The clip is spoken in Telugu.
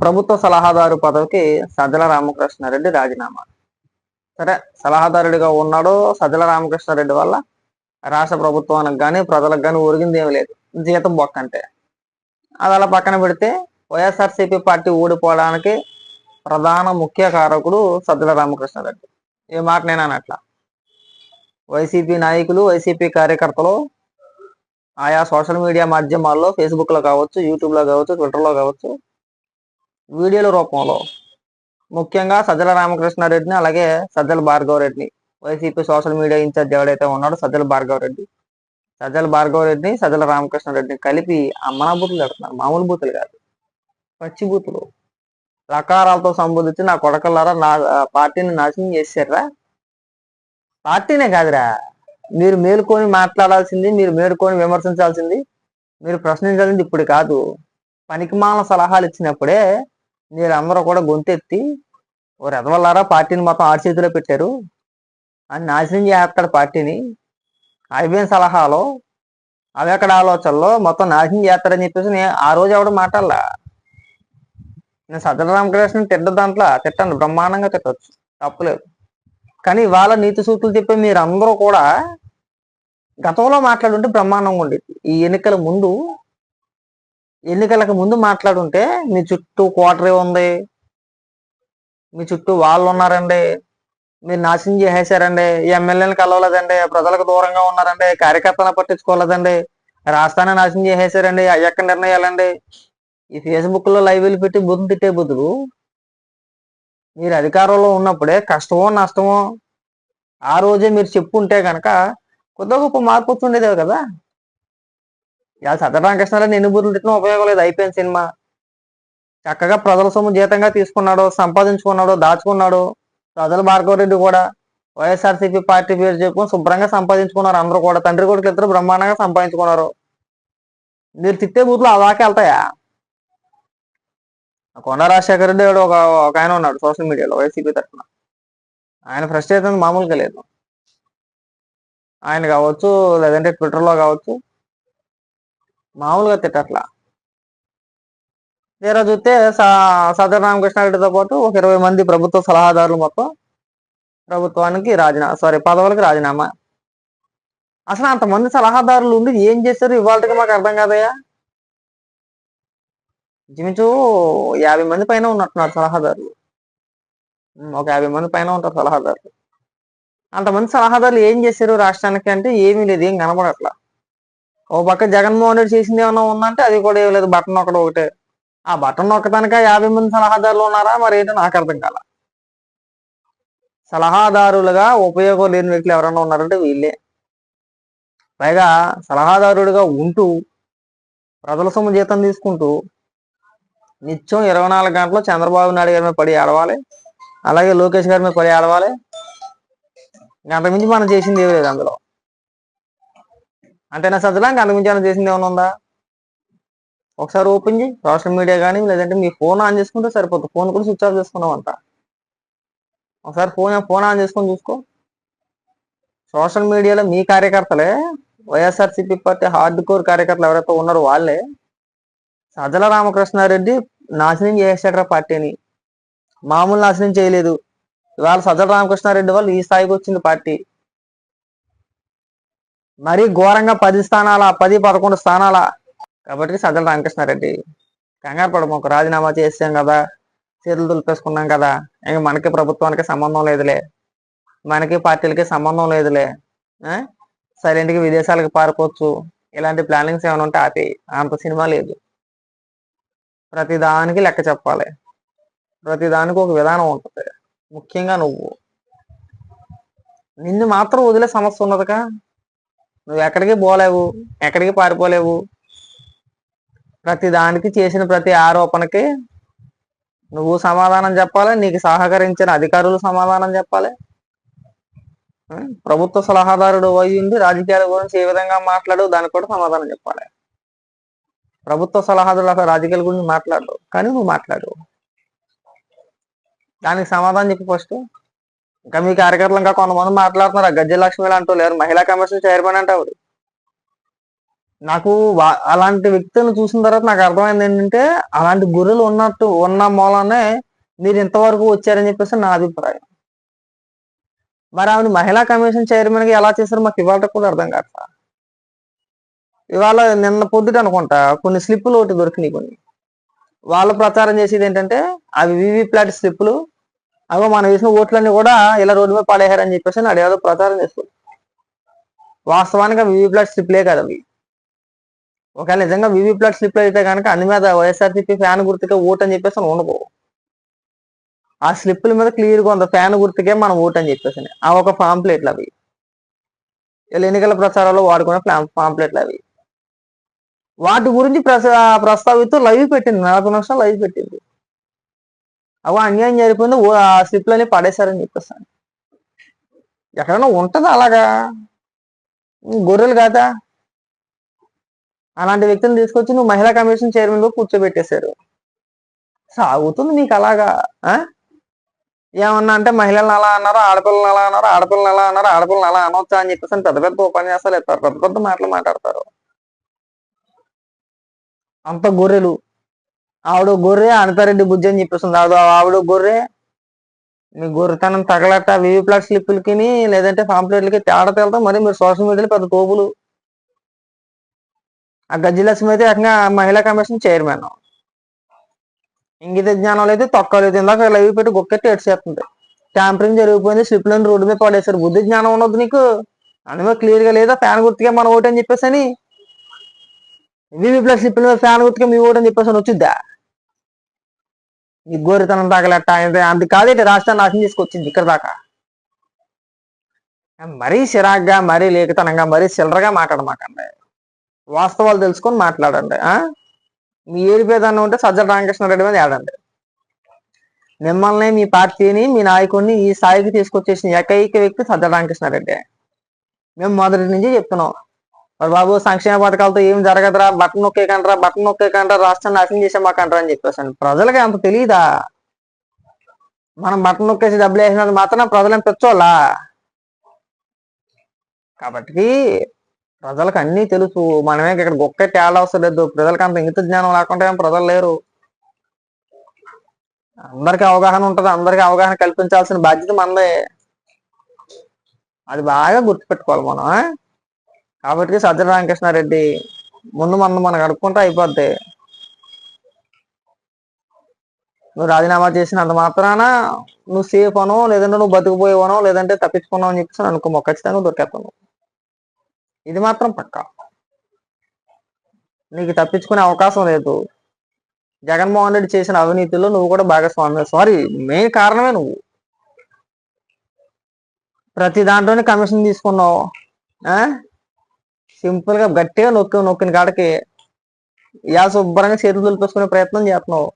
ప్రభుత్వ సలహాదారు పదవికి సజ్జల రామకృష్ణారెడ్డి రాజీనామా. సరే, సలహాదారుడిగా ఉన్నాడు. సజ్జల రామకృష్ణారెడ్డి వల్ల రాష్ట్ర ప్రభుత్వానికి కానీ ప్రజలకు కానీ ఒరిగింది ఏమి లేదు, జీతం బొక్క అంటే. అది అలా పక్కన పెడితే వైఎస్ఆర్సీపీ పార్టీ ఓడిపోవడానికి ప్రధాన ముఖ్య కారకుడు సజ్జల రామకృష్ణారెడ్డి. ఏ మాట నేను అనట్లా. వైసీపీ నాయకులు, వైసీపీ కార్యకర్తలు ఆయా సోషల్ మీడియా మాధ్యమాల్లో, ఫేస్బుక్లో కావచ్చు, యూట్యూబ్లో కావచ్చు, ట్విట్టర్లో కావచ్చు, వీడియోల రూపంలో ముఖ్యంగా సజ్జల రామకృష్ణారెడ్డిని, అలాగే సజ్జల భార్గవ రెడ్డిని, వైసీపీ సోషల్ మీడియా ఇన్ఛార్జ్ ఎవడైతే ఉన్నాడో సజ్జల భార్గవ రెడ్డిని, సజ్జల రామకృష్ణారెడ్డిని కలిపి అమ్మనా బూతులు పెడుతున్నారు. మామూలు బూతులు కాదు, పచ్చి బూతులు. రకారాలతో సంబోధించి నా కొడకల్లారా, నా పార్టీని నాశనం చేశారా. పార్టీనే కాదురా, మీరు మేలుకొని మాట్లాడాల్సింది, మీరు మేలుకొని విమర్శించాల్సింది, మీరు ప్రశ్నించాల్సింది ఇప్పుడు కాదు. పనికిమాల సలహాలు ఇచ్చినప్పుడే మీరందరూ కూడా గొంతెత్తి ఓ రెదవల్లారా పార్టీని మొత్తం ఆడి చేతిలో పెట్టారు అని నాశనం చేస్తాడు పార్టీని. అయిపోయిన సలహాలో, అవి ఎక్కడ ఆలోచనలో మొత్తం నాశనం చేస్తాడని చెప్పేసి నేను ఆ రోజు ఎవడ మాట్లాడలా. నేను సజ్జల రామకృష్ణ దాంట్లో తిట్టండి, బ్రహ్మాండంగా తిట్టచ్చు, తప్పులేదు. కానీ ఇవాళ నీతి సూక్తులు చెప్పే మీరందరూ కూడా గతంలో మాట్లాడుంటే బ్రహ్మాండంగా ఉండేది. ఈ ఎన్నికలకు ముందు మాట్లాడుంటే మీ చుట్టూ కోటరీ ఉంది, మీ చుట్టూ వాళ్ళు ఉన్నారండి, మీరు నాశనం చేసేసారండి, ఎమ్మెల్యేని కలవలేదండి, ప్రజలకు దూరంగా ఉన్నారండి, కార్యకర్తలను పట్టించుకోలేదండి, రాష్ట్రాన్ని నాశనం చేసేసారండి, అయ్యక్క నిర్ణయాలండి, ఈ ఫేస్బుక్ లో లైవ్లు పెట్టి బుద్ధి తిట్టే బుద్ధులు మీరు అధికారంలో ఉన్నప్పుడే కష్టమో నష్టమో ఆ రోజే మీరు చెప్పుంటే కనుక కొద్దిగా గొప్ప మార్పు వచ్చిండేదే కదా. ఇలా సజ్జల రామకృష్ణారెడ్డి ఎన్ని బుద్ధులు తిట్టినా ఉపయోగం లేదు. అయిపోయిన సినిమా. చక్కగా ప్రజల సొమ్ము జీతంగా తీసుకున్నాడు, సంపాదించుకున్నాడు, దాచుకున్నాడు. సజ్జల భార్గవ రెడ్డి కూడా వైఎస్ఆర్సీపీ పార్టీ పేరు చెప్పుకొని శుభ్రంగా సంపాదించుకున్నారు. అందరూ కూడా తండ్రి కొడుకులు ఇద్దరు బ్రహ్మాండంగా సంపాదించుకున్నారు. మీరు తిట్టే బూతులు అలాగే వెళ్తాయా? కొండా రాజశేఖర రెడ్డి ఒక ఆయన ఉన్నాడు సోషల్ మీడియాలో వైసీపీ తరఫున. ఆయన ఫ్రస్ట్రేషన్ మామూలుగా లేదు. ఆయన కావచ్చు, లేదంటే ట్విట్టర్లో కావచ్చు, మామూలుగా తిట్టట్లా. తీరా చూస్తే సజ్జల రామకృష్ణారెడ్డితో పాటు ఒక 20 మంది ప్రభుత్వ సలహాదారులు మొత్తం పదవులకి రాజీనామా. అసలు అంతమంది సలహాదారులు ఉండి ఏం చేశారు ఇవాళకి మాకు అర్థం కాదయ్యా. ఇంచుమించు 50 మంది పైన ఉన్నట్టున్నారు సలహాదారులు. ఒక 50 మంది పైన ఉంటారు సలహాదారులు. అంతమంది సలహాదారులు ఏం చేశారు రాష్ట్రానికి అంటే ఏమీ లేదు, ఏం కనబడట్లా. ఓ పక్క జగన్మోహన్ రెడ్డి చేసింది ఏమన్నా ఉందంటే అది కూడా ఏం లేదు, బటన్ ఒకటే. ఆ బటన్ నొక్కడానిక 50 మంది సలహాదారులు ఉన్నారా మరి ఏంటో నాకు అర్థం కాల. సలహాదారులుగా ఉపయోగం లేని వ్యక్తులు ఎవరైనా ఉన్నారంటే వీళ్ళే. పైగా సలహాదారుడిగా ఉంటూ ప్రజల సొమ్ము జీతం తీసుకుంటూ నిత్యం 24 గంటలు చంద్రబాబు నాయుడు గారి మీద పడి ఆడవాలి, అలాగే లోకేష్ గారి మీద పడి ఆడవాలి. అంతకుమించి మనం చేసింది ఏమీ లేదు అందులో. అంతేనా సజ్జలా? అంతకుమించి మనం చేసింది ఏమైనా ఉందా? ఒకసారి ఓపెన్ చేయి సోషల్ మీడియా కానీ, లేదంటే మీ ఫోన్ ఆన్ చేసుకుంటే సరిపోతుంది. ఫోన్ కూడా స్విచ్ ఆఫ్ చేసుకున్నాం అంట. ఒకసారి ఫోన్ ఆన్ చేసుకొని చూసుకో. సోషల్ మీడియాలో మీ కార్యకర్తలే, వైఎస్ఆర్సీపీ పార్టీ హార్డ్ కోర్ కార్యకర్తలు ఎవరైతే ఉన్నారో వాళ్ళే సజ్జల రామకృష్ణారెడ్డి నాశనం చేసేట పార్టీని. మామూలు నాశనం చేయలేదు. ఇవాళ సజ్జల రామకృష్ణారెడ్డి వాళ్ళు ఈ స్థాయికి వచ్చింది పార్టీ. మరీ ఘోరంగా 10 స్థానాల 10-11 స్థానాల. కాబట్టి సజ్జల రామకృష్ణారెడ్డి కంగారు పడము. రాజీనామా చేసాం కదా, చేతులు దులిపేసుకున్నాం కదా, ఇంక మనకి ప్రభుత్వానికి సంబంధం లేదులే, మనకి పార్టీలకి సంబంధం లేదులే, సైలెంట్గా విదేశాలకు పారిపోవచ్చు, ఇలాంటి ప్లానింగ్స్ ఏమైనా ఉంటే ఆపి. అంత సినిమా లేదు. ప్రతిదానికి లెక్క చెప్పాలి, ప్రతిదానికి ఒక విధానం ఉంటుంది. ముఖ్యంగా నిన్ను మాత్రం వదిలే సమస్య ఉన్నదిగా. నువ్వు ఎక్కడికి పోలేవు, ఎక్కడికి పారిపోలేవు. ప్రతిదానికి చేసిన ప్రతి ఆరోపణకి నువ్వు సమాధానం చెప్పాలి, నీకు సహకరించిన అధికారులు సమాధానం చెప్పాలి. ప్రభుత్వ సలహాదారుడు అయ్యింది, రాజకీయాల గురించి ఏ విధంగా మాట్లాడు దానికి కూడా సమాధానం చెప్పాలి. ప్రభుత్వ సలహాదారులు అసలు రాజకీయాల గురించి మాట్లాడు, కానీ నువ్వు మాట్లాడు, దానికి సమాధానం చెప్పి ఫస్ట్. ఇంకా మీ కార్యకర్తలు ఇంకా కొంతమంది మాట్లాడుతున్నారు. గజ్జల లక్ష్మి అంటూ లేరు, మహిళా కమిషన్ చైర్మన్ అంటే ఆవిడ. నాకు అలాంటి వ్యక్తులను చూసిన తర్వాత నాకు అర్థమైంది ఏంటంటే, అలాంటి గొర్రెలు ఉన్నట్టు ఉన్న మూలానే మీరు ఇంతవరకు వచ్చారని చెప్పేసి నా అభిప్రాయం. మరి ఆవిడ మహిళా కమిషన్ చైర్మన్ గా ఎలా చేశారో మాకు ఇవాళ కూడా అర్థం కాదు. ఇవాళ నిన్న పొద్దుట అనుకుంటా కొన్ని స్లిప్పులు ఒకటి దొరికినాయి కొన్ని. వాళ్ళు ప్రచారం చేసేది ఏంటంటే అవి వీవీప్యాట్ స్లిప్పులు, అవి మనం వేసిన ఓట్లన్నీ కూడా ఇలా రోడ్డు మీద పడేయారని చెప్పేసి అదేదో ప్రచారం చేస్తారు. వాస్తవానికి వీవీప్యాట్ స్లిప్లే కదా అవి. ఒకవేళ నిజంగా వీవీప్యాట్ స్లిప్లు అయితే కనుక అన్ని మీద వైఎస్ఆర్సీపీ ఫ్యాన్ గుర్తుకే ఓటు అని చెప్పేసి ఉండదు. ఆ స్లిప్పుల మీద క్లియర్ గా ఉంది ఫ్యాన్ గుర్తుకే మనం ఓటు అని చెప్పేసి. ఆ ఒక పాంప్లెట్లు అవి వీళ్ళు ఎన్నికల ప్రచారాల్లో వాడుకునే పాంప్లెట్లు అవి. వాటి గురించి ప్రస్తావిస్తూ లైవ్ పెట్టింది, 40 నిమిషాలు లైవ్ పెట్టింది. అవి అన్యాయం జరిగిపోయింది, ఆ స్లిప్లని పడేశారని చెప్పేస్తాను. ఎక్కడైనా ఉంటది అలాగా? గొర్రెలు కాదా? అలాంటి వ్యక్తిని తీసుకొచ్చి నువ్వు మహిళా కమిషన్ చైర్మన్ గా కూర్చోబెట్టేశారు. సాగుతుంది నీకు అలాగా? ఏమన్నా అంటే మహిళలను అలా అన్నారు, ఆడపిల్లలు అలా అన్నారు, ఆడపిల్లలు అలా అన్నారు, ఆడపిల్లలు అలా అనొచ్చా అని చెప్పేసి పెద్ద పెద్ద ఉపన్యాసాలు ఇస్తారు, పెద్ద పెద్ద మాటలు మాట్లాడతారు. అంత గొర్రెలు. ఆవిడ గొర్రె, అనితారెడ్డి బుజ్జి అని చెప్పేస్తుంది. ఆవిడ గొర్రె. మీ గొర్రెతనం తగలట వీవీప్యాట్ స్లిప్పులకి లేదంటే పాంప్లెట్లకి తేడా తేలతో మరి మీరు సోషల్ మీడియాలో పెద్ద తోపులు. ఆ గజ్జిలక్ష్మి అయితే ఏకంగా మహిళా కమిషన్ చైర్మన్. ఇంగిత జ్ఞానం అయితే తొక్కలేదు. ఇందాక లైవ్ పెట్టి గొక్కెట్టి ఏడ్చేస్తుంది. ట్యాంపరింగ్ జరిగిపోయింది, స్లిప్లను రోడ్డు మీద పడేశారు. బుద్ధి జ్ఞానం ఉండదు నీకు? అందులో క్లియర్ గా లేదా ఫ్యాన్ గుర్తుగా మన ఓటు అని చెప్పేసి అని వీవీప్యాట్ స్లిప్ల మీద ఫ్యాన్ గుర్తుగా మీ ఓటు అని చెప్పేసి వచ్చిద్దా? ఈ గోరితనం తగలట్ట అంత కాదేంటి రాష్ట్రాన్ని నాశనం చేసుకొచ్చింది ఇక్కడ దాకా. మరీ చిరాగ్గా, మరీ లేఖతనంగా, మరీ చిల్లరగా మాట్లాడమాకండి. వాస్తవాలు తెలుసుకొని మాట్లాడండి. మీ ఏరిపేదాన్ని ఉంటే సజ్జల రామకృష్ణారెడ్డి మీద ఏడండి. మిమ్మల్ని, మీ పార్టీని, మీ నాయకుడిని ఈ స్థాయికి తీసుకొచ్చేసిన ఏకైక వ్యక్తి సజ్జల రామకృష్ణారెడ్డి. మేము మొదటి నుంచి చెప్తున్నాం, మరి బాబు సంక్షేమ పథకాలతో ఏం జరగదురా, బట్టన్ నొక్కేకండ్రా రాష్ట్రాన్ని నాశనం చేసేమాకండ్రా అని చెప్పేసాను. ప్రజలకి అంత తెలియదా? మనం బట్టన్ నొక్కేసి డబ్బులు వేసినది మాత్రం ప్రజలను పెంచోళ్ళా? కాబట్టి ప్రజలకు అన్నీ తెలుసు. మనమే ఇక్కడ గొక్క తేడా అవసరం లేదు. ప్రజలకు అంత ఇంగిత జ్ఞానం లేకుండా ఏం ప్రజలు లేరు. అందరికీ అవగాహన ఉంటది, అందరికీ అవగాహన కల్పించాల్సిన బాధ్యత మనదే. అది బాగా గుర్తుపెట్టుకోవాలి మనం. కాబట్టి సజ్జల రామకృష్ణారెడ్డి ముందు మనం కడుక్కుంటే అయిపోద్ది. నువ్వు రాజీనామా చేసినంత మాత్రాన నువ్వు సేఫ్ అనో, లేదంటే నువ్వు బతికిపోయేవనో, లేదంటే తప్పించుకున్నావు అని చెప్పేసి అనుకో, ఖచ్చితంగా దొరికేస్తాను. ఇది మాత్రం పక్కా. నీకు తప్పించుకునే అవకాశం లేదు. జగన్మోహన్ రెడ్డి చేసిన అవినీతిలో నువ్వు కూడా భాగస్వామి. సారీ, మెయిన్ కారణమే నువ్వు. ప్రతి దాంట్లోనే కమిషన్ తీసుకున్నావు. సింపుల్ గా గట్టిగా నొక్కిన కాడికి శుభ్రంగా చేతులు దులిపేసుకునే ప్రయత్నం చేస్తున్నావు.